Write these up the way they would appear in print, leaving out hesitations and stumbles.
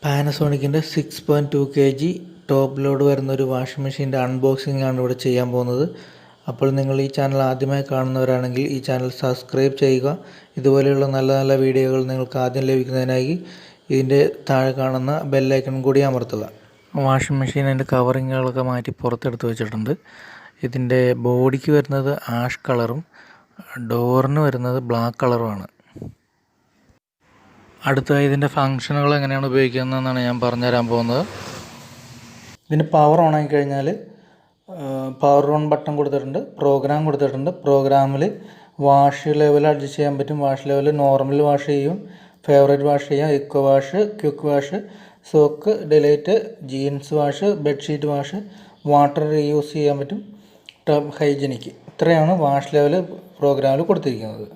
പാനസോണിക്കിൻ്റെ 6.2 kg top load വരുന്ന ഒരു washing മെഷീൻ്റെ അൺബോക്സിംഗ് ആണ് ഇവിടെ ചെയ്യാൻ പോകുന്നത്. അപ്പോൾ നിങ്ങൾ ഈ ചാനൽ ആദ്യമായി കാണുന്നവരാണെങ്കിൽ ഈ ചാനൽ സബ്സ്ക്രൈബ് ചെയ്യുക. ഇതുപോലെയുള്ള നല്ല നല്ല വീഡിയോകൾ നിങ്ങൾക്ക് ആദ്യം ലഭിക്കുന്നതിനായി ഇതിൻ്റെ താഴെ കാണുന്ന ബെല്ലൈക്കൺ കൂടി അമർത്തുക. വാഷിംഗ് മെഷീനിൻ്റെ കവറിങ്ങുകളൊക്കെ മാറ്റി പുറത്തെടുത്ത് വെച്ചിട്ടുണ്ട്. ഇതിൻ്റെ ബോഡിക്ക് വരുന്നത് ആഷ് കളറും ഡോറിന് വരുന്നത് ബ്ലാക്ക് കളറുമാണ്. അടുത്തതായി ഇതിൻ്റെ ഫങ്ഷനുകൾ എങ്ങനെയാണ് ഉപയോഗിക്കുന്നതെന്നാണ് ഞാൻ പറഞ്ഞുതരാൻ പോകുന്നത്. ഇതിന് പവർ ഓൺ ആയി കഴിഞ്ഞാൽ പവർ ഓൺ ബട്ടൺ കൊടുത്തിട്ടുണ്ട്, പ്രോഗ്രാം കൊടുത്തിട്ടുണ്ട്. പ്രോഗ്രാമിൽ വാഷ് ലെവൽ അഡ്ജസ്റ്റ് ചെയ്യാൻ പറ്റും. വാഷ് ലെവൽ നോർമൽ വാഷ് ചെയ്യും, ഫേവറേറ്റ് വാഷ് ചെയ്യാം, eco wash, quick wash, soak, delight, jeans wash, bedsheet wash, water reuse ചെയ്യാൻ പറ്റും, ടബ് ഹൈജനിക്ക്. ഇത്രയാണ് വാഷ് ലെവൽ പ്രോഗ്രാമിൽ കൊടുത്തിരിക്കുന്നത്.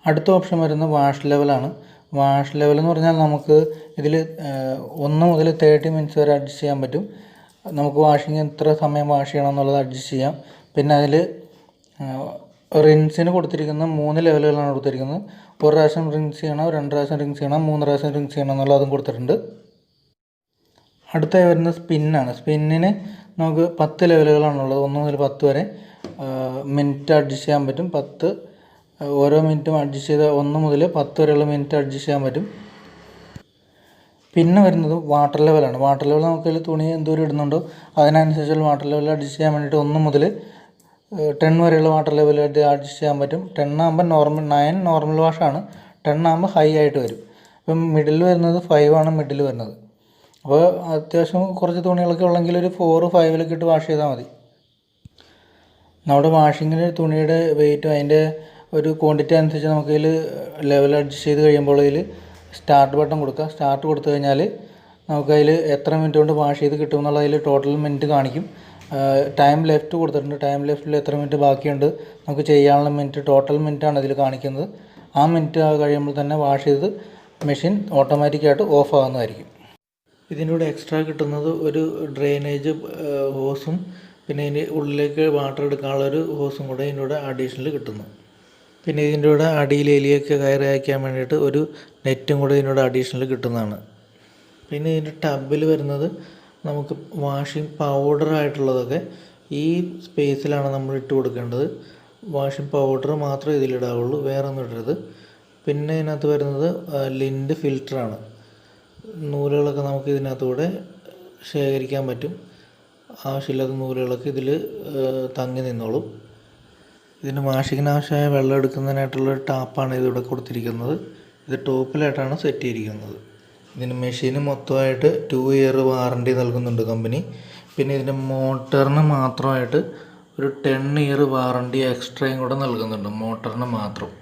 അടുത്ത ഓപ്ഷൻ വരുന്നത് വാഷ് ലെവലാണ്. വാഷ് ലെവൽ എന്ന് പറഞ്ഞാൽ നമുക്ക് ഇതിൽ 1 മുതൽ 30 മിനിറ്റ്സ് വരെ അഡ്ജസ്റ്റ് ചെയ്യാൻ പറ്റും. നമുക്ക് വാഷിങ് എത്ര സമയം വാഷ് ചെയ്യണം എന്നുള്ളത് അഡ്ജസ്റ്റ് ചെയ്യാം. പിന്നെ അതിൽ റിൻസിന് കൊടുത്തിരിക്കുന്ന 3 ലെവലുകളാണ് കൊടുത്തിരിക്കുന്നത്. 1 പ്രാവശ്യം റിൻസ് ചെയ്യണം, 2 പ്രാവശ്യം റിൻസ് ചെയ്യണം, 3 പ്രാവശ്യം റിൻസ് ചെയ്യണം എന്നുള്ളതും കൊടുത്തിട്ടുണ്ട്. അടുത്തായി വരുന്നത് സ്പിന്നാണ്. സ്പിന്നിന് നമുക്ക് 10 ലെവലുകളാണുള്ളത്. 1 മുതൽ 10 വരെ മിനിറ്റ് അഡ്ജസ്റ്റ് ചെയ്യാൻ പറ്റും. 10 ഓരോ മിനിറ്റും അഡ്ജസ്റ്റ് ചെയ്ത് 1 മുതൽ 10 വരെയുള്ള മിനിറ്റ് അഡ്ജസ്റ്റ് ചെയ്യാൻ പറ്റും. പിന്നെ വരുന്നത് വാട്ടർ ലെവലാണ്. വാട്ടർ ലെവൽ നമുക്ക് അതിൽ തുണി എന്തോരം ഇടുന്നുണ്ടോ അതിനനുസരിച്ചുള്ള വാട്ടർ ലെവൽ അഡ്ജസ്റ്റ് ചെയ്യാൻ വേണ്ടിയിട്ട് 1 മുതൽ 10 വരെയുള്ള വാട്ടർ ലെവൽ അഡ്ജസ്റ്റ് ചെയ്യാൻ പറ്റും. 10 ആകുമ്പോൾ 9 നോർമൽ വാഷാണ്, 10 ആകുമ്പോൾ ഹൈ ആയിട്ട് വരും. ഇപ്പം മിഡിൽ വരുന്നത് 5 ആണ് മിഡിൽ വരുന്നത്. അപ്പോൾ അത്യാവശ്യം കുറച്ച് തുണികളൊക്കെ ഉള്ളെങ്കിൽ ഒരു 4, 5 ഇട്ട് വാഷ് ചെയ്താൽ മതി. നമ്മുടെ വാഷിങ്ങിൽ തുണിയുടെ വെയിറ്റും അതിൻ്റെ ഒരു ക്വാണ്ടിറ്റി അനുസരിച്ച് നമുക്ക് ഇതിൽ ലെവൽ അഡ്ജസ്റ്റ് ചെയ്ത് കഴിയുമ്പോൾ ഇതിൽ സ്റ്റാർട്ട് ബട്ടൺ കൊടുക്കുക. സ്റ്റാർട്ട് കൊടുത്തു കഴിഞ്ഞാൽ നമുക്കതിൽ എത്ര മിനിറ്റ് കൊണ്ട് വാഷ് ചെയ്ത് കിട്ടും എന്നുള്ള അതിൽ ടോട്ടൽ മിനിറ്റ് കാണിക്കും. ടൈം ലെഫ്റ്റ് കൊടുത്തിട്ടുണ്ട്. ടൈം ലെഫ്റ്റിൽ എത്ര മിനിറ്റ് ബാക്കിയുണ്ട് നമുക്ക് ചെയ്യാനുള്ള മിനിറ്റ്, ടോട്ടൽ മിനിറ്റാണ് ഇതിൽ കാണിക്കുന്നത്. ആ മിനിറ്റ് കഴിയുമ്പോൾ തന്നെ വാഷ് ചെയ്ത് മെഷീൻ ഓട്ടോമാറ്റിക്കായിട്ട് ഓഫ് ആകുന്നതായിരിക്കും. ഇതിൻ്റെ കൂടെ എക്സ്ട്രാ കിട്ടുന്നത് ഒരു ഡ്രെയിനേജ് ഹോസും പിന്നെ ഇതിൻ്റെ ഉള്ളിലേക്ക് വാട്ടർ എടുക്കാനുള്ളൊരു ഹോസും കൂടെ ഇതിൻ്റെ കൂടെ അഡീഷണൽ കിട്ടുന്നു. പിന്നെ ഇതിൻ്റെ കൂടെ അടിയിൽ എലിയൊക്കെ കയറി അയക്കാൻ വേണ്ടിയിട്ട് ഒരു നെറ്റും കൂടെ ഇതിനോട് അഡീഷണൽ കിട്ടുന്നതാണ്. പിന്നെ ഇതിൻ്റെ ടബിൽ വരുന്നത് നമുക്ക് വാഷിംഗ് പൗഡർ ആയിട്ടുള്ളതൊക്കെ ഈ സ്പേസിലാണ് നമ്മൾ ഇട്ട് കൊടുക്കേണ്ടത്. വാഷിംഗ് പൗഡർ മാത്രമേ ഇതിലിടാവുള്ളൂ, വേറെ ഒന്നും ഇടരുത്. പിന്നെ ഇതിനകത്ത് വരുന്നത് ലിൻഡ് ഫിൽറ്ററാണ്. നൂലുകളൊക്കെ നമുക്ക് ഇതിനകത്തൂടെ ശേഖരിക്കാൻ പറ്റും. ആവശ്യമില്ലാത്ത നൂലുകളൊക്കെ ഇതിൽ തങ്ങി നിന്നോളും. ഇതിന് വാഷിങ്ങിന് ആവശ്യമായ വെള്ളം എടുക്കുന്നതിനായിട്ടുള്ളൊരു ടാപ്പാണ് ഇതിവിടെ കൊടുത്തിരിക്കുന്നത്. ഇത് ടോപ്പിലായിട്ടാണ് സെറ്റ് ചെയ്തിരിക്കുന്നത്. ഇതിന് മെഷീന് മൊത്തമായിട്ട് 2 ഇയർ വാറണ്ടി നൽകുന്നുണ്ട് കമ്പനി. പിന്നെ ഇതിൻ്റെ മോട്ടറിന് മാത്രമായിട്ട് ഒരു 10 ഇയർ വാറണ്ടി എക്സ്ട്രയും കൂടെ നൽകുന്നുണ്ട്, മോട്ടറിന് മാത്രം.